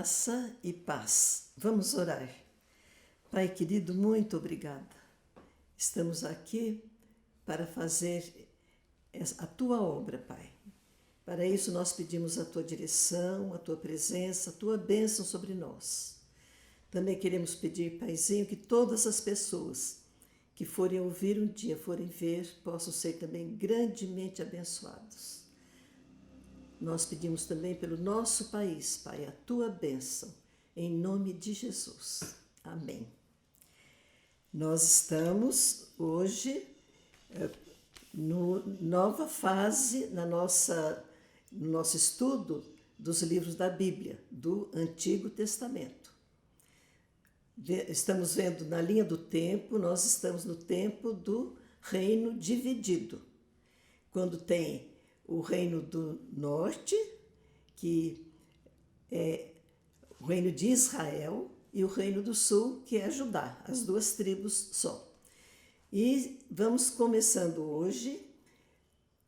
Graça e paz. Vamos orar. Pai querido, muito obrigada. Estamos aqui para fazer a tua obra, Pai. Para isso nós pedimos a tua direção, a tua presença, a tua bênção sobre nós. Também queremos pedir, Paizinho, que todas as pessoas que forem ouvir um dia, forem ver, possam ser também grandemente abençoados. Nós pedimos também pelo nosso país, Pai, a tua bênção, em nome de Jesus. Amém. Nós estamos hoje nova fase no nosso estudo dos livros da Bíblia, do Antigo Testamento. Estamos vendo na linha do tempo, nós estamos no tempo do reino dividido, quando tem o reino do norte, que é o reino de Israel, e o reino do sul, que é Judá, as duas tribos só. E vamos começando hoje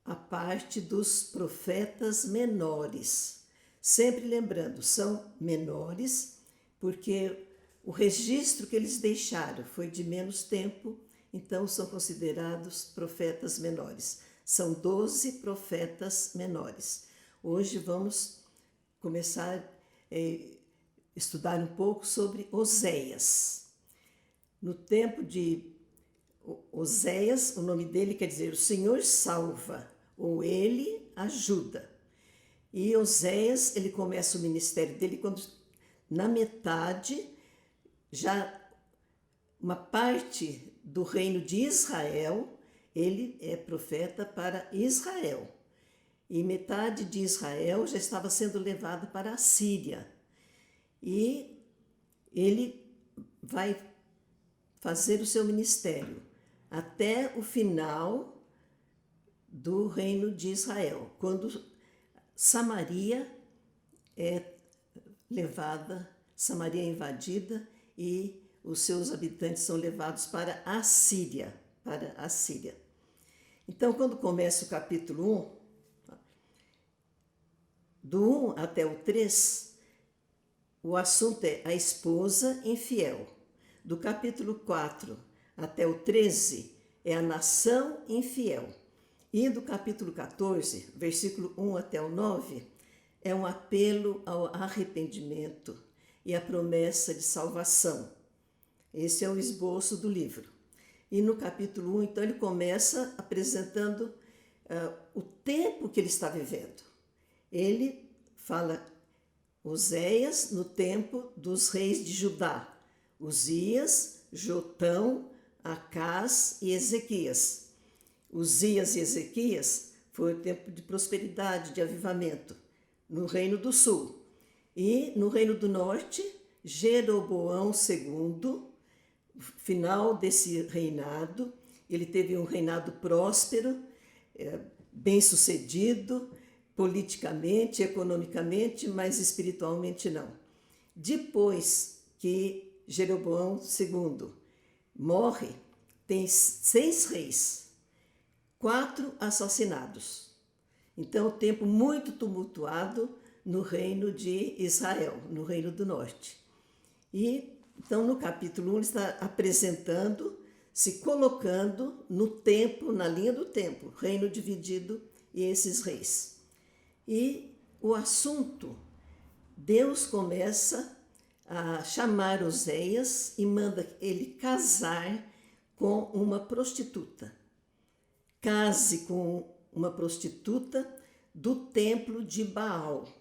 a parte dos profetas menores. Sempre lembrando, são menores, porque o registro que eles deixaram foi de menos tempo, então são considerados profetas menores. São 12 profetas menores. Hoje vamos começar a estudar um pouco sobre Oséias. No tempo de Oséias, o nome dele quer dizer o Senhor salva, ou ele ajuda. E Oséias, ele começa o ministério dele quando, na metade, já uma parte do reino de Israel, ele é profeta para Israel. E metade de Israel já estava sendo levada para a Síria. E ele vai fazer o seu ministério até o final do reino de Israel, quando Samaria é levada, Samaria é invadida e os seus habitantes são levados para a Síria, Então, quando começa o capítulo 1, do 1 até o 3, o assunto é a esposa infiel. Do capítulo 4 até o 13 é a nação infiel. E do capítulo 14, versículo 1 até o 9, é um apelo ao arrependimento e a promessa de salvação. Esse é o esboço do livro. E no capítulo 1, então, ele começa apresentando o tempo que ele está vivendo. Ele fala Oséias no tempo dos reis de Judá, Uzias, Jotão, Acás e Ezequias. Uzias e Ezequias foi o tempo de prosperidade, de avivamento, no reino do sul. E no reino do norte, Jeroboão II, final desse reinado, ele teve um reinado próspero, bem-sucedido, politicamente, economicamente, mas espiritualmente não. Depois que Jeroboão II morre, tem 6 reis, 4 assassinados. Então, tempo muito tumultuado no reino de Israel, no reino do norte. E então, no capítulo 1, ele está apresentando, se colocando no tempo, na linha do tempo, reino dividido e esses reis. E o assunto, Deus começa a chamar Oséias e manda ele casar com uma prostituta. Case com uma prostituta do templo de Baal.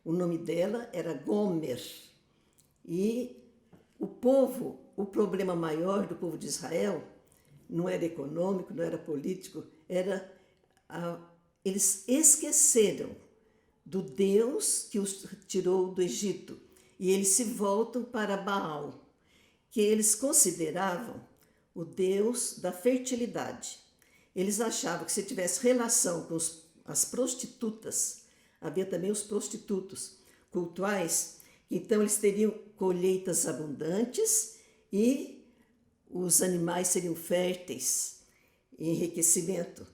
O nome dela era Gomer. E o problema maior do povo de Israel não era econômico, não era político, eles esqueceram do Deus que os tirou do Egito e eles se voltam para Baal, que eles consideravam o Deus da fertilidade. Eles achavam que se tivesse relação com as prostitutas, havia também os prostitutos cultuais, então eles teriam colheitas abundantes e os animais seriam férteis, enriquecimento.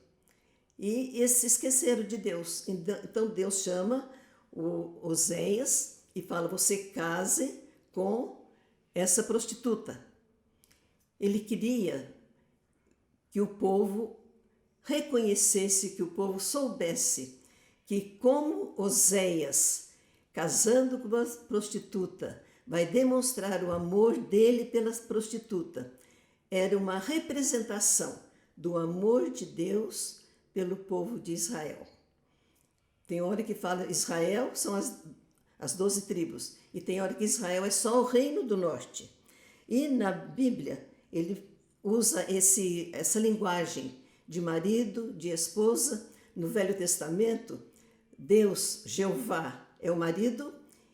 E eles se esqueceram de Deus. Então Deus chama o Oséias e fala: você case com essa prostituta. Ele queria que o povo reconhecesse, que o povo soubesse que, como Oséias, casando com uma prostituta, vai demonstrar o amor dele pela prostituta, era uma representação do amor de Deus pelo povo de Israel. Tem hora que fala Israel são as 12 tribos, e tem hora que Israel é só o reino do norte. E na Bíblia ele usa essa linguagem de marido, de esposa. No Velho Testamento, Deus, Jeová, é o marido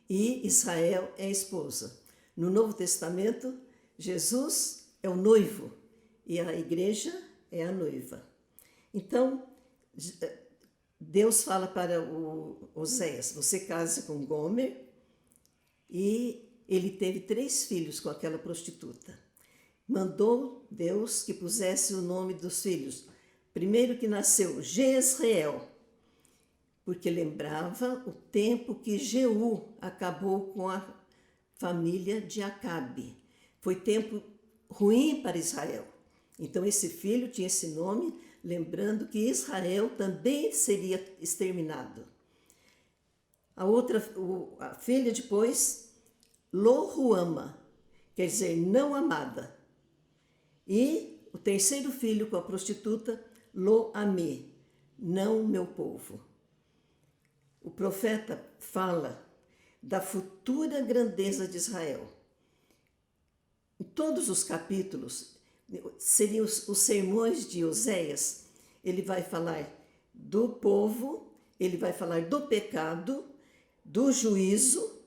e Israel é a esposa. No Novo Testamento, Jesus é o noivo e a igreja é a noiva. Então, Deus fala para o Oséias: você case com Gomer, e ele teve 3 filhos com aquela prostituta. Mandou Deus que pusesse o nome dos filhos. Primeiro que nasceu, Jezreel, porque lembrava o tempo que Jeú acabou com a família de Acabe. Foi tempo ruim para Israel. Então esse filho tinha esse nome, lembrando que Israel também seria exterminado. A filha depois, Lo-Ruama, quer dizer, não amada. E o terceiro filho com a prostituta, Lo-Ammi, não meu povo. O profeta fala da futura grandeza de Israel. Em todos os capítulos, seriam os sermões de Oséias, ele vai falar do povo, ele vai falar do pecado, do juízo,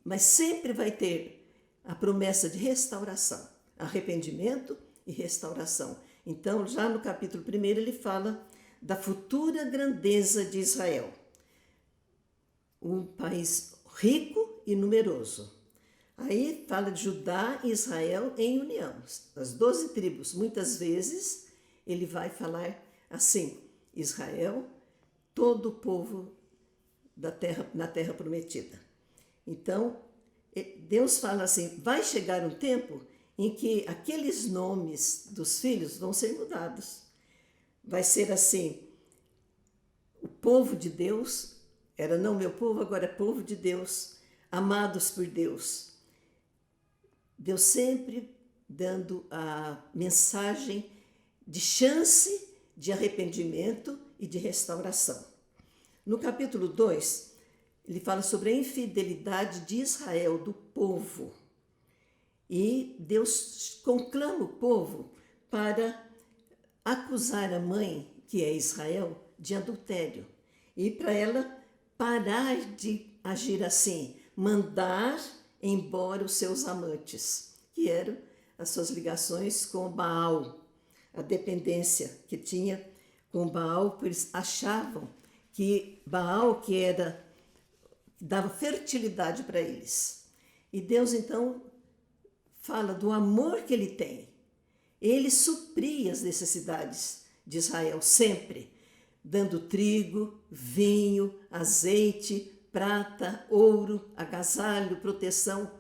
mas sempre vai ter a promessa de restauração, arrependimento e restauração. Então, já no capítulo 1, ele fala da futura grandeza de Israel. Um país rico e numeroso. Aí fala de Judá e Israel em união, as 12 tribos. Muitas vezes ele vai falar assim: Israel, todo o povo da terra, na terra prometida. Então, Deus fala assim: vai chegar um tempo em que aqueles nomes dos filhos vão ser mudados. Vai ser assim: o povo de Deus, era não meu povo, agora é povo de Deus, amados por Deus. Deus sempre dando a mensagem de chance, de arrependimento e de restauração. No capítulo 2, ele fala sobre a infidelidade de Israel, do povo. E Deus conclama o povo para acusar a mãe, que é Israel, de adultério. E para ela parar de agir assim, mandar embora os seus amantes, que eram as suas ligações com Baal, a dependência que tinha com Baal, porque eles achavam que Baal que dava fertilidade para eles. E Deus então fala do amor que ele tem. Ele supria as necessidades de Israel sempre, dando trigo, vinho, azeite, prata, ouro, agasalho, proteção.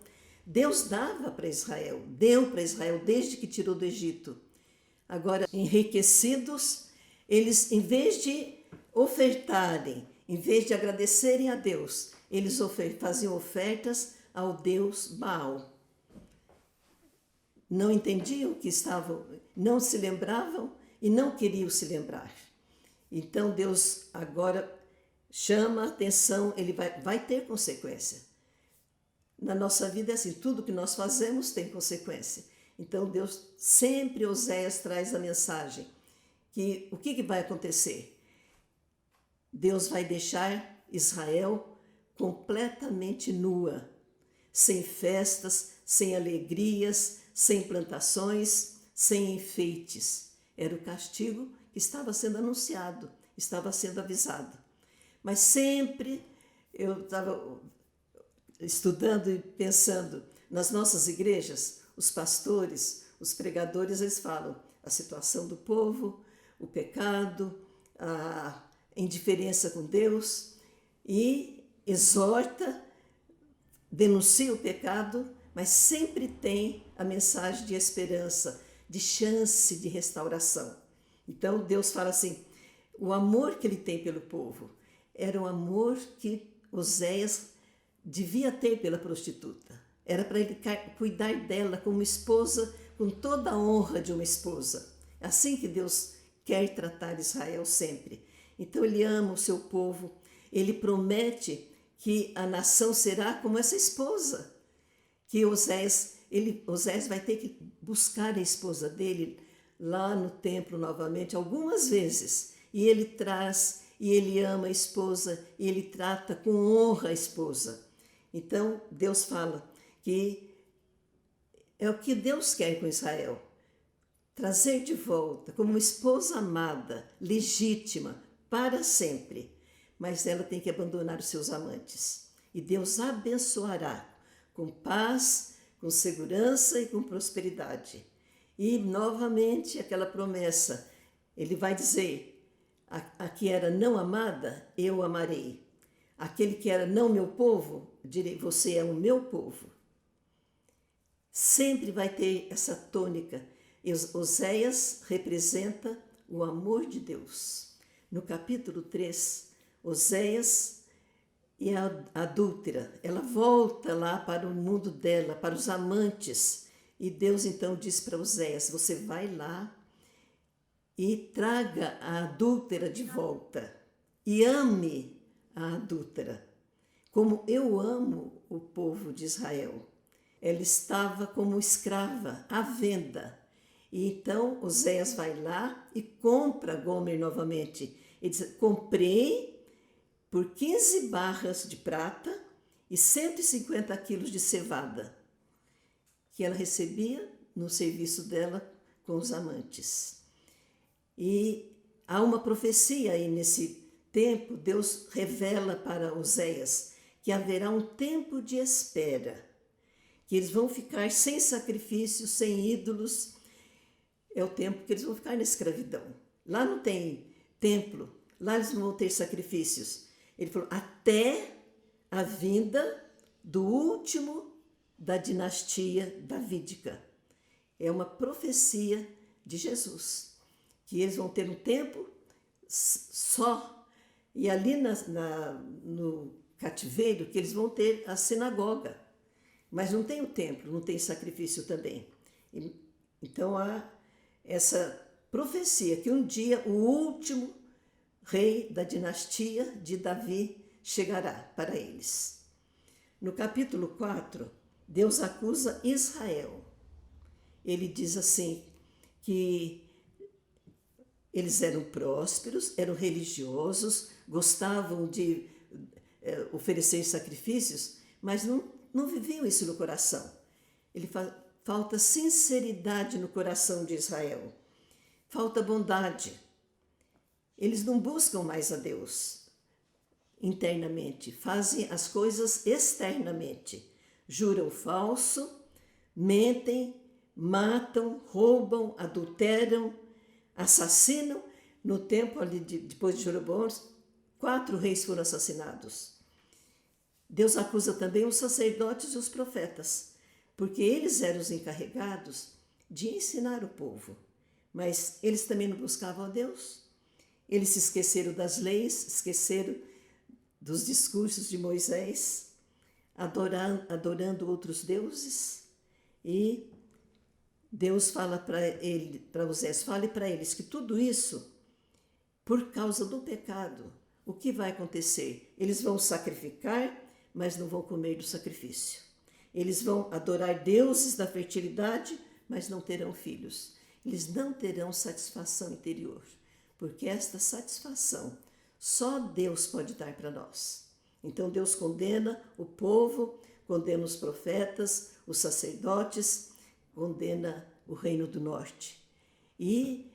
Deus dava para Israel, deu para Israel desde que tirou do Egito. Agora, enriquecidos, eles, em vez de ofertarem, em vez de agradecerem a Deus, eles faziam ofertas ao Deus Baal. Não entendiam que estavam, não se lembravam e não queriam se lembrar. Então Deus agora chama a atenção, ele vai ter consequência. Na nossa vida é assim, tudo que nós fazemos tem consequência. Então Deus sempre, Oséias traz a mensagem que o que vai acontecer? Deus vai deixar Israel completamente nua, sem festas, sem alegrias, sem plantações, sem enfeites. Era o castigo que estava sendo anunciado, estava sendo avisado. Mas sempre eu estava estudando e pensando, nas nossas igrejas, os pastores, os pregadores, eles falam a situação do povo, o pecado, a indiferença com Deus, e exorta denuncia o pecado, mas sempre tem a mensagem de esperança, de chance de restauração. Então Deus fala assim, o amor que ele tem pelo povo era um amor que Oséias devia ter pela prostituta. Era para ele cuidar dela como esposa, com toda a honra de uma esposa. É assim que Deus quer tratar Israel sempre. Então ele ama o seu povo, ele promete que a nação será como essa esposa, que Oséias vai ter que buscar a esposa dele lá no templo novamente algumas vezes, e ele traz, e ele ama a esposa, e ele trata com honra a esposa. Então Deus fala que é o que Deus quer com Israel, trazer de volta como uma esposa amada, legítima, para sempre. Mas ela tem que abandonar os seus amantes. E Deus abençoará com paz, com segurança e com prosperidade. E, novamente, aquela promessa. Ele vai dizer, a que era não amada, eu amarei. Aquele que era não meu povo, direi, você é o meu povo. Sempre vai ter essa tônica. Oséias representa o amor de Deus. No capítulo 3, Oséias e a adúltera, ela volta lá para o mundo dela, para os amantes. E Deus então diz para Oséias, você vai lá e traga a adúltera de volta. E ame a adúltera, como eu amo o povo de Israel. Ela estava como escrava, à venda. E então Oséias vai lá e compra Gomer novamente. Ele diz, comprei por 15 barras de prata e 150 quilos de cevada, que ela recebia no serviço dela com os amantes. E há uma profecia aí nesse tempo, Deus revela para Oséias que haverá um tempo de espera, que eles vão ficar sem sacrifícios, sem ídolos. É o tempo que eles vão ficar na escravidão. Lá não tem templo, lá eles não vão ter sacrifícios. Ele falou, até a vinda do último da dinastia davídica. É uma profecia de Jesus, que eles vão ter um tempo só. E ali no cativeiro, que eles vão ter a sinagoga. Mas não tem o templo, não tem sacrifício também. Então há essa profecia que um dia o último rei da dinastia de Davi chegará para eles. No capítulo 4, Deus acusa Israel. Ele diz assim, que eles eram prósperos, eram religiosos, gostavam de oferecer sacrifícios, mas não viviam isso no coração. Falta sinceridade no coração de Israel. Falta bondade. Eles não buscam mais a Deus internamente, fazem as coisas externamente. Juram falso, mentem, matam, roubam, adulteram, assassinam. No tempo ali depois de Jeroboão, 4 reis foram assassinados. Deus acusa também os sacerdotes e os profetas, porque eles eram os encarregados de ensinar o povo. Mas eles também não buscavam a Deus. Eles se esqueceram das leis, esqueceram dos discursos de Moisés, adorando outros deuses. E Deus fala para Oséias, fale para eles que tudo isso, por causa do pecado, o que vai acontecer? Eles vão sacrificar, mas não vão comer do sacrifício. Eles vão adorar deuses da fertilidade, mas não terão filhos. Eles não terão satisfação interior, porque esta satisfação só Deus pode dar para nós. Então Deus condena o povo, condena os profetas, os sacerdotes, condena o reino do norte. E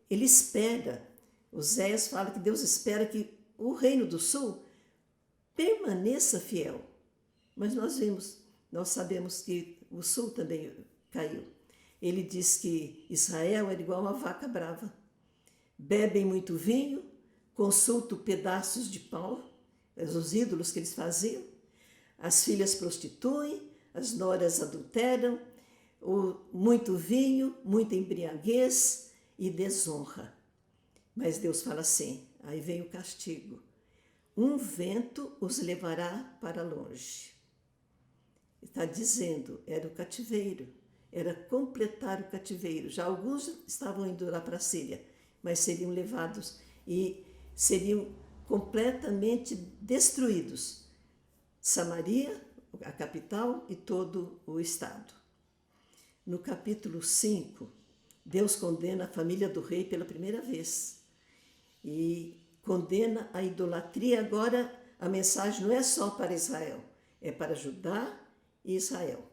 ele espera, Oséias fala que Deus espera que o reino do sul permaneça fiel. Mas nós sabemos que o sul também caiu. Ele diz que Israel era igual a uma vaca brava. Bebem muito vinho, consultam pedaços de pau, os ídolos que eles faziam. As filhas prostituem, as noras adulteram, muito vinho, muita embriaguez e desonra. Mas Deus fala assim, aí vem o castigo. Um vento os levará para longe. Está dizendo, era o cativeiro, era completar o cativeiro. Já alguns estavam indo lá para a Síria, mas seriam levados e seriam completamente destruídos. Samaria, a capital, e todo o estado. No capítulo 5, Deus condena a família do rei pela primeira vez. E condena a idolatria. Agora, a mensagem não é só para Israel, é para Judá e Israel.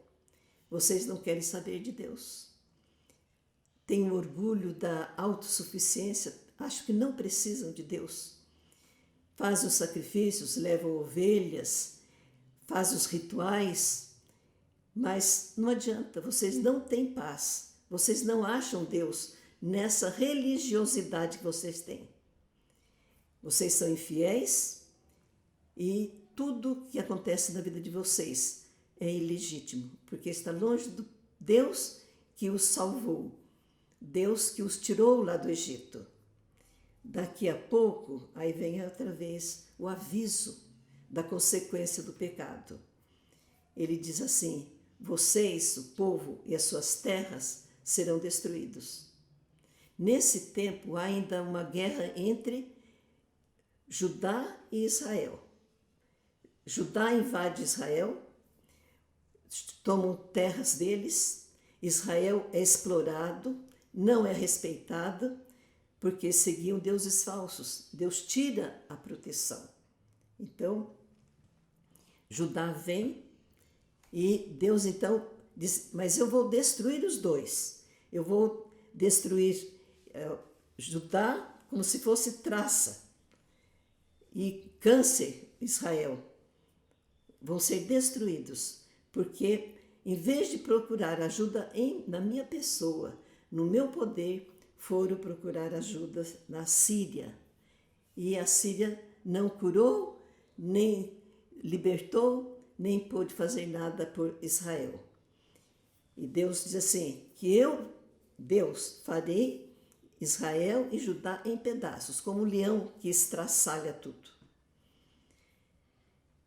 Vocês não querem saber de Deus. Têm orgulho da autossuficiência, acho que não precisam de Deus. Fazem os sacrifícios, levam ovelhas, fazem os rituais, mas não adianta, vocês não têm paz, vocês não acham Deus nessa religiosidade que vocês têm. Vocês são infiéis e tudo que acontece na vida de vocês é ilegítimo, porque está longe do Deus que os salvou, Deus que os tirou lá do Egito. Daqui a pouco, aí vem outra vez o aviso da consequência do pecado. Ele diz assim, vocês, o povo e as suas terras serão destruídos. Nesse tempo há ainda uma guerra entre Judá e Israel. Judá invade Israel, tomam terras deles, Israel é explorado, não é respeitado, porque seguiam deuses falsos. Deus tira a proteção. Então, Judá vem e Deus então diz, mas eu vou destruir os dois. Eu vou destruir Judá como se fosse traça. E Câncer, Israel, vão ser destruídos, porque em vez de procurar ajuda na minha pessoa, no meu poder, foram procurar ajuda na Síria. E a Síria não curou, nem libertou, nem pôde fazer nada por Israel. E Deus diz assim, que eu, Deus, farei Israel e Judá em pedaços, como um leão que estraçalha tudo.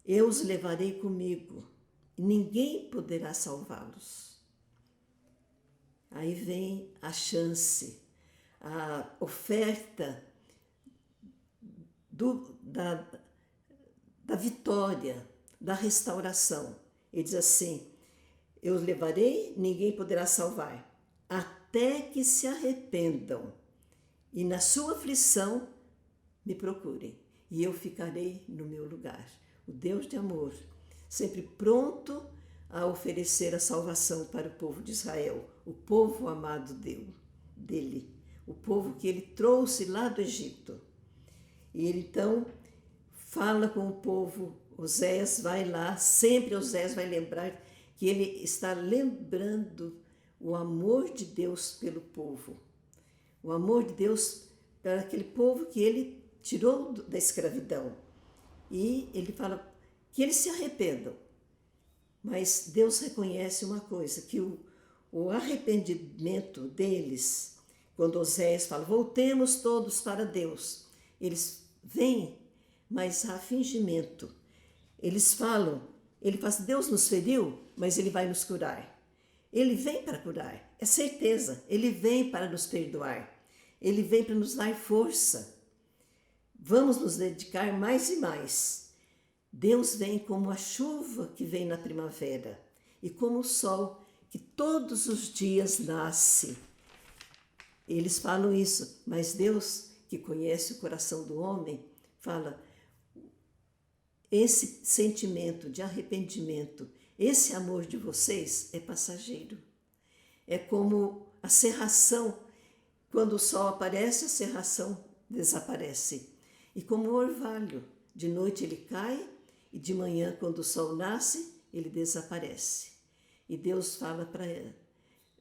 Eu os levarei comigo, e ninguém poderá salvá-los. Aí vem a chance, a oferta da vitória, da restauração. Ele diz assim, eu os levarei, ninguém poderá salvar, até que se arrependam e na sua aflição me procurem, e eu ficarei no meu lugar. O Deus de amor, sempre pronto a oferecer a salvação para o povo de Israel, o povo amado dele, o povo que ele trouxe lá do Egito. E ele então fala com o povo, Oséias vai lá, sempre Oséias vai lembrar que ele está lembrando o amor de Deus pelo povo, o amor de Deus para aquele povo que ele tirou da escravidão. E ele fala que eles se arrependam. Mas Deus reconhece uma coisa, que o arrependimento deles, quando Oséias fala, voltemos todos para Deus, eles vêm, mas há fingimento. Eles falam, ele fala, Deus nos feriu, mas ele vai nos curar. Ele vem para curar, é certeza, ele vem para nos perdoar, ele vem para nos dar força. Vamos nos dedicar mais e mais. Deus vem como a chuva que vem na primavera e como o sol que todos os dias nasce. Eles falam isso, mas Deus, que conhece o coração do homem, fala, esse sentimento de arrependimento, esse amor de vocês é passageiro. É como a cerração, quando o sol aparece, a cerração desaparece. E como o orvalho, de noite ele cai e de manhã, quando o sol nasce, ele desaparece. E Deus fala para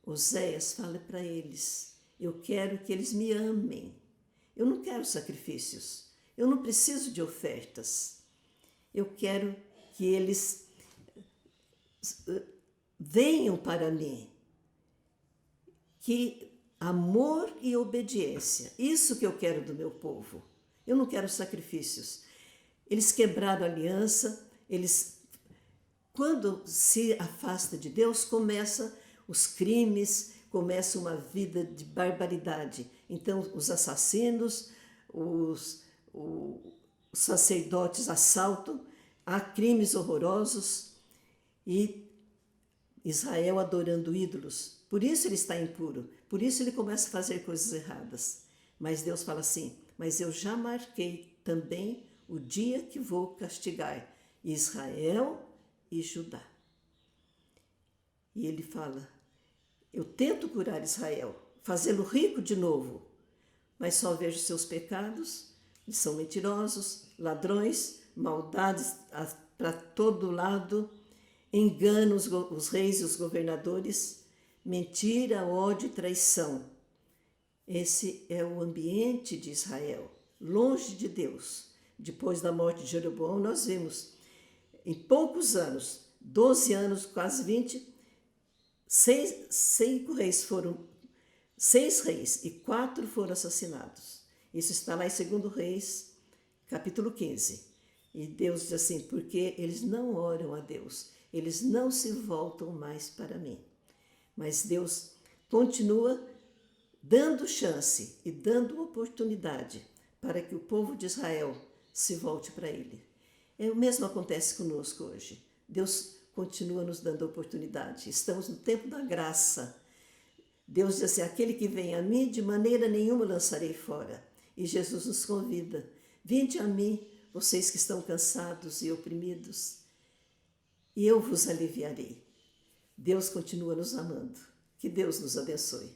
Oséias, fala para eles, eu quero que eles me amem. Eu não quero sacrifícios, eu não preciso de ofertas. Eu quero que eles venham para mim. Que amor e obediência, isso que eu quero do meu povo. Eu não quero sacrifícios. Eles quebraram a aliança, quando se afasta de Deus, começa os crimes, começa uma vida de barbaridade. Então, os assassinos, os sacerdotes assaltam, há crimes horrorosos e Israel adorando ídolos. Por isso ele está impuro, por isso ele começa a fazer coisas erradas. Mas Deus fala assim, mas eu já marquei também o dia que vou castigar Israel e Judá. E ele fala, eu tento curar Israel, fazê-lo rico de novo, mas só vejo seus pecados, eles são mentirosos, ladrões, maldades para todo lado, enganam os reis e os governadores, mentira, ódio e traição. Esse é o ambiente de Israel, longe de Deus. Depois da morte de Jeroboão, nós vimos, em poucos anos, 12 anos, quase 20, 6 reis e 4 foram assassinados. Isso está lá em 2 Reis, capítulo 15. E Deus diz assim, porque eles não oram a Deus, eles não se voltam mais para mim. Mas Deus continua dando chance e dando oportunidade para que o povo de Israel se volte para Ele. O mesmo acontece conosco hoje. Deus continua nos dando oportunidade. Estamos no tempo da graça. Deus diz assim, aquele que vem a mim, de maneira nenhuma lançarei fora. E Jesus nos convida, vinde a mim, vocês que estão cansados e oprimidos, e eu vos aliviarei. Deus continua nos amando. Que Deus nos abençoe.